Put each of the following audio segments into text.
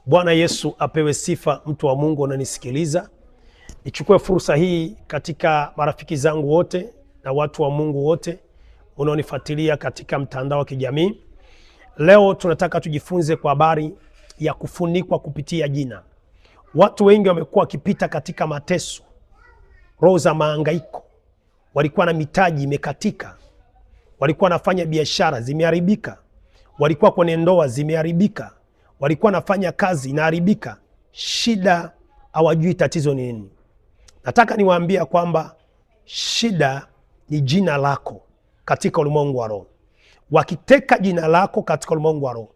Bwana Yesu apewe sifa. Mtu wa Mungu unanisikiliza, nichukue fursa hii katika marafiki zangu wote na watu wa Mungu wote unaonifuatilia katika mtandao wa kijamii. Leo tunataka tujifunze kwa habari ya kufunikwa kupitia jina. Watu wengi wamekuwa wakipita katika mateso, roho za mahangaiko. Walikuwa na mitaji imekatika, walikuwa wanafanya biashara zimeharibika, walikuwa kwenye ndoa zimeharibika, walikuwa wanafanya kazi inaharibika. Shida hawajui tatizo ni nini. Nataka niwaambia kwamba shida ni jina lako katika ulimwengu wa roho. Wakiteka jina lako katika ulimwengu wa roho,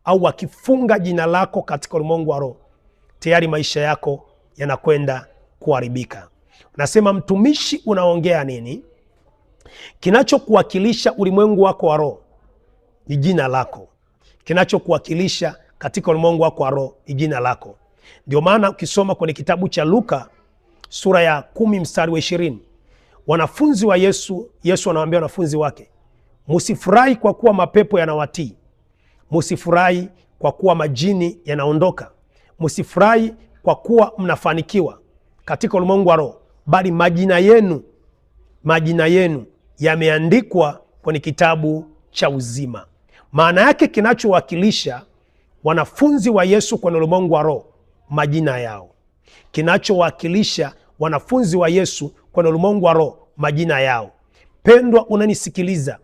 au wakifunga jina lako katika ulimwengu wa roho, tayari maisha yako yanakwenda kuharibika. Nasema, mtumishi, unaongea nini? Kinachokuwakilisha ulimwengu wako wa roho ni jina lako. Kinachokuwakilisha katika ulimwengu wako wa roho ni jina lako. Ndio maana ukisoma kwenye kitabu cha Luka sura ya 10 mstari wa 20, wanafunzi wa Yesu anawaambia wanafunzi wake, msifurahi kwa kuwa mapepo yanawatii, msifurahi kwa kuwa majini yanaondoka, msifurahi kwa kuwa mnafanikiwa katika ulimwengu wa roho, bali majina yenu yameandikwa kwenye kitabu cha uzima. Maana yake kinachowakilisha wanafunzi wa Yesu kwenye ulimwengu wa roho, majina yao. Kinachowakilisha wanafunzi wa Yesu kwenye ulimwengu wa roho, majina yao. Pendwa, unanisikiliza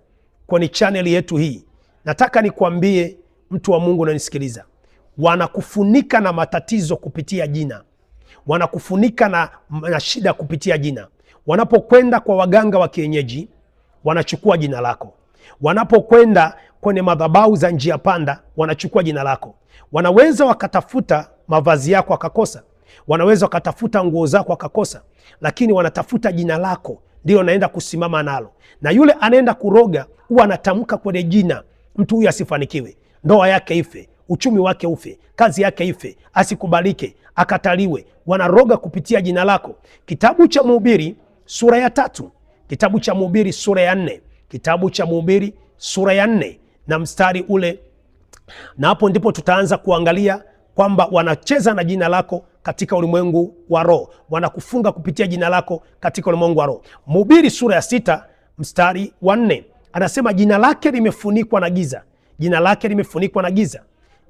kwenye channel yetu hii, nataka nikwambie, mtu wa Mungu unanisikiliza, wanakufunika na matatizo kupitia jina. Wanakufunika na shida kupitia jina. Wanapokwenda kwa waganga wa kienyeji, wanachukua jina lako. Wanapokwenda kwenye madhabahu za njia panda, wanachukua jina lako. Wanaweza wakatafuta mavazi yako wakakosa, wanaweza wakatafuta nguo zako wakakosa, lakini wanatafuta jina lako, ndio anaenda kusimama nalo. Na yule anaenda kuroga huwa anatamka kwenye jina, mtu huyu asifanikiwe, ndoa yake ife, uchumi wake ufe, kazi yake ife, asikubalike, akataliwe. Wanaroga kupitia jina lako. Kitabu cha Mhubiri sura ya 3, kitabu cha Mhubiri sura ya 4, kitabu cha Mhubiri sura ya 4 na mstari ule, na hapo ndipo tutaanza kuangalia kwamba wanacheza na jina lako katika ulimwengu wa roho. Wanakufunga kupitia jina lako katika ulimwengu wa roho. Mhubiri sura ya 6 mstari wa 4 anasema, jina lake limefunikwa na giza. Jina lake limefunikwa na giza.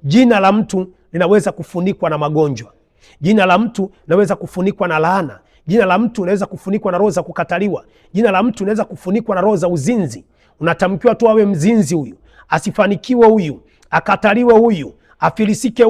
Jina la mtu linaweza kufunikwa na magonjwa. Jina la mtu linaweza kufunikwa na laana. Jina la mtu linaweza kufunikwa na roho za kukataliwa. Jina la mtu linaweza kufunikwa na roho za uzinzi. Unatamkiwa tu awe mzinzi huyu, asifanikiwe huyu, akataliwe huyu, afilisike huyu.